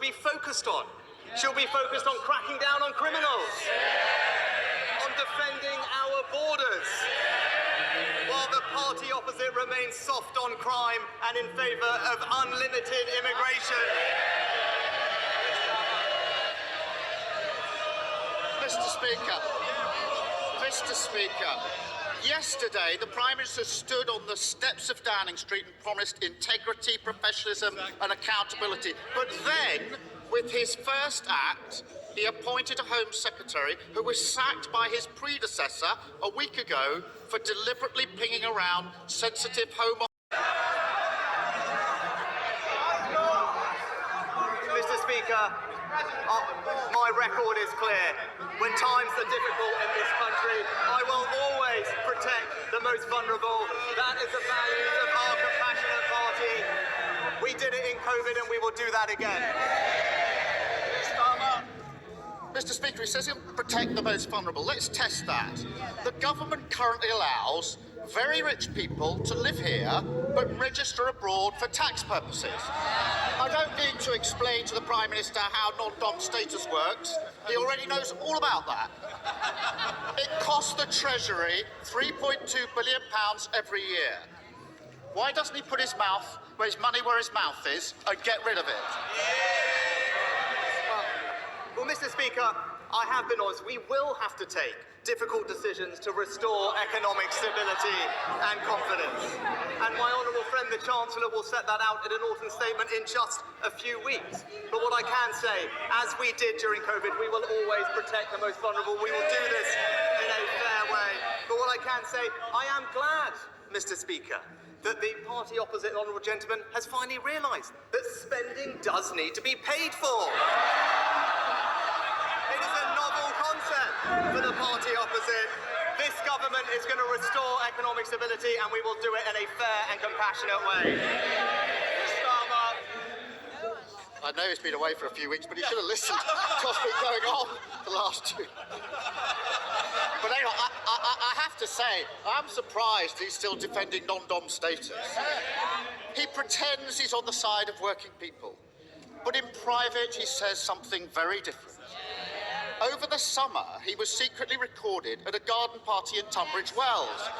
be focused on. She'll be focused on cracking down on criminals, on defending our borders, while the party opposite remains soft on crime and in favour of unlimited immigration. Mr. Speaker, yesterday the Prime Minister stood on the steps of Downing Street and promised integrity, professionalism and accountability. But then, with his first act, he appointed a Home Secretary who was sacked by his predecessor a week ago for deliberately pinging around sensitive home. Mr. Speaker, my record is clear. When times are difficult in this country, I will always protect the most vulnerable. That is the values of our compassionate party. We did it in COVID and we will do that again. Mr. Speaker, he says he'll protect the most vulnerable. Let's test that. The government currently allows very rich people to live here but register abroad for tax purposes. I don't need to explain to the Prime Minister how non-dom status works. He already knows all about that. It costs the Treasury £3.2 billion every year. Why doesn't he put his money where his mouth is and get rid of it? Well, Mr. Speaker, I have been honest. We will have to take difficult decisions to restore economic stability and confidence. And my honourable friend, the Chancellor, will set that out in an autumn statement in just a few weeks. But what I can say, as we did during COVID, we will always protect the most vulnerable. We will do this in a fair way. But what I can say, I am glad, Mr. Speaker, that the party opposite, honourable gentleman, has finally realised that spending does need to be paid for. It is a novel concept for the party opposite. This government is going to restore economic stability and we will do it in a fair and compassionate way. Starmer. I know he's been away for a few weeks, but he should have listened to what's been going on the last two. But anyway, I have to say, I'm surprised he's still defending non-dom status. He pretends he's on the side of working people, but in private he says something very different. Over the summer, he was secretly recorded at a garden party in Tunbridge Wells,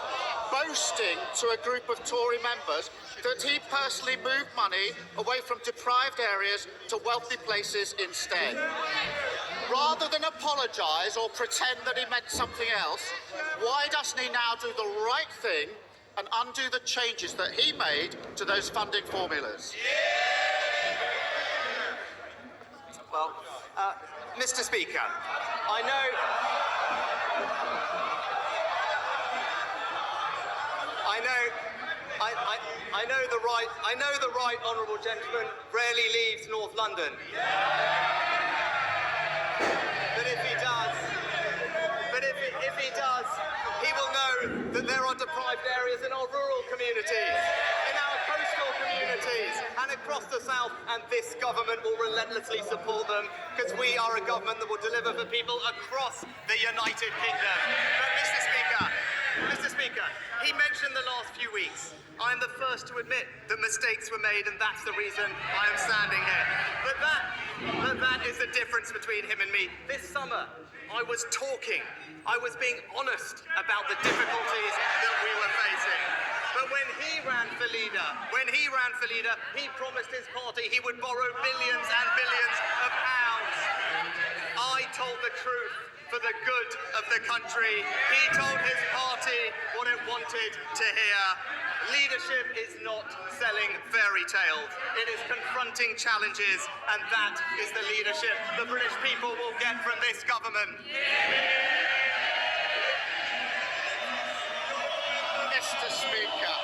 boasting to a group of Tory members that he personally moved money away from deprived areas to wealthy places instead. Rather than apologise or pretend that he meant something else, why doesn't he now do the right thing and undo the changes that he made to those funding formulas? Well, Mr. Speaker, I know the right honourable gentleman rarely leaves North London. But if he does, he will know that there are deprived areas in our rural communities, in our coastal communities, and across the south, and this government will relentlessly support them, because we are a government that will deliver for people across the United Kingdom. But Mr. Speaker, he mentioned the last few weeks. I am the first to admit that mistakes were made, and that's the reason I am standing here. But that is the difference between him and me. This summer, I was being honest about the difficulties that we were facing. But when he ran for leader, he promised his party he would borrow billions and billions of pounds. I told the truth for the good of the country. He told his party what it wanted to hear. Leadership is not selling fairy tales. It is confronting challenges, and that is the leadership the British people will get from this government. Mr. Speaker,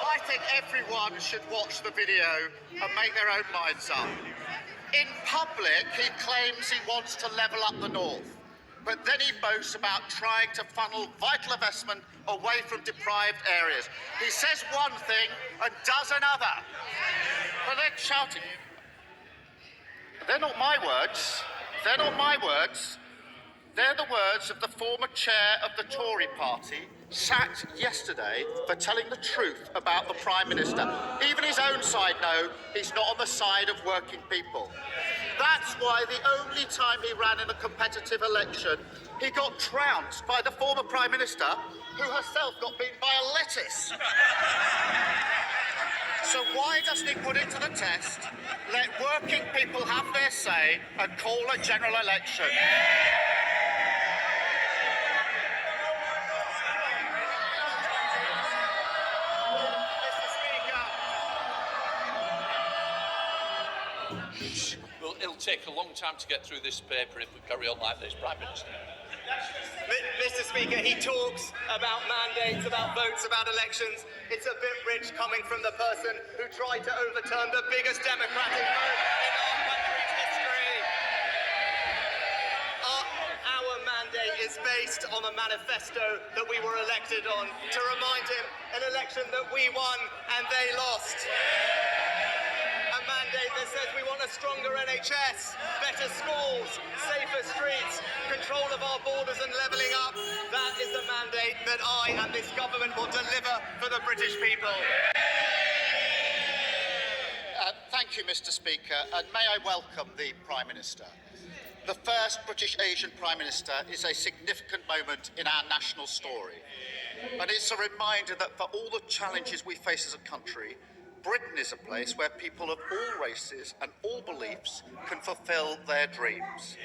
I think everyone should watch the video and make their own minds up. In public, he claims he wants to level up the north, but then he boasts about trying to funnel vital investment away from deprived areas. He says one thing and does another. But they're shouting. They're not my words. They're the words of the former chair of the Tory party, sacked yesterday for telling the truth about the Prime Minister. Even his own side know he's not on the side of working people. That's why the only time he ran in a competitive election, he got trounced by the former Prime Minister, who herself got beaten by a lettuce. So why doesn't he put it to the test, let working people have their say and call a general election? Well, it'll take a long time to get through this paper if we carry on like this, Prime Minister. Mr. Speaker, he talks about mandates, about votes, about elections. It's a bit rich coming from the person who tried to overturn the biggest democratic vote in our country's history. Our mandate is based on a manifesto that we were elected on to remind him an election that we won and they lost. A mandate that says we want a stronger NHS, better schools, safer streets, control of our borders and levelling up. That is the mandate that I and this government will deliver for the British people. Thank you, Mr. Speaker, and may I welcome the Prime Minister. The first British Asian Prime Minister is a significant moment in our national story. And it's a reminder that for all the challenges we face as a country, Britain is a place where people of all races and all beliefs can fulfil their dreams.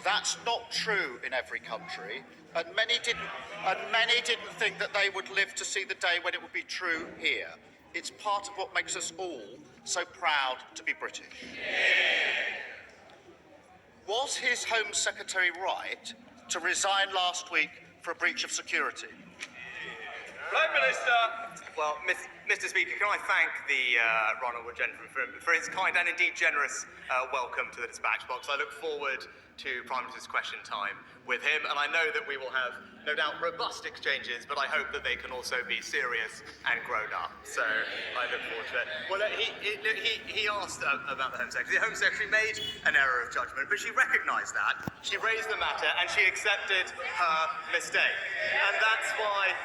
That's not true in every country, and many didn't think that they would live to see the day when it would be true here. It's part of what makes us all so proud to be British. Was his Home Secretary right to resign last week for a breach of security? Prime Minister. Well, Mr. Speaker, can I thank the honourable gentleman for his kind and indeed generous welcome to the dispatch box. I look forward to Prime Minister's question time with him, and I know that we will have, no doubt, robust exchanges, but I hope that they can also be serious and grown up. So I look forward to it. Well, he asked about the Home Secretary. The Home Secretary made an error of judgment, but she recognised that. She raised the matter and she accepted her mistake. And that's why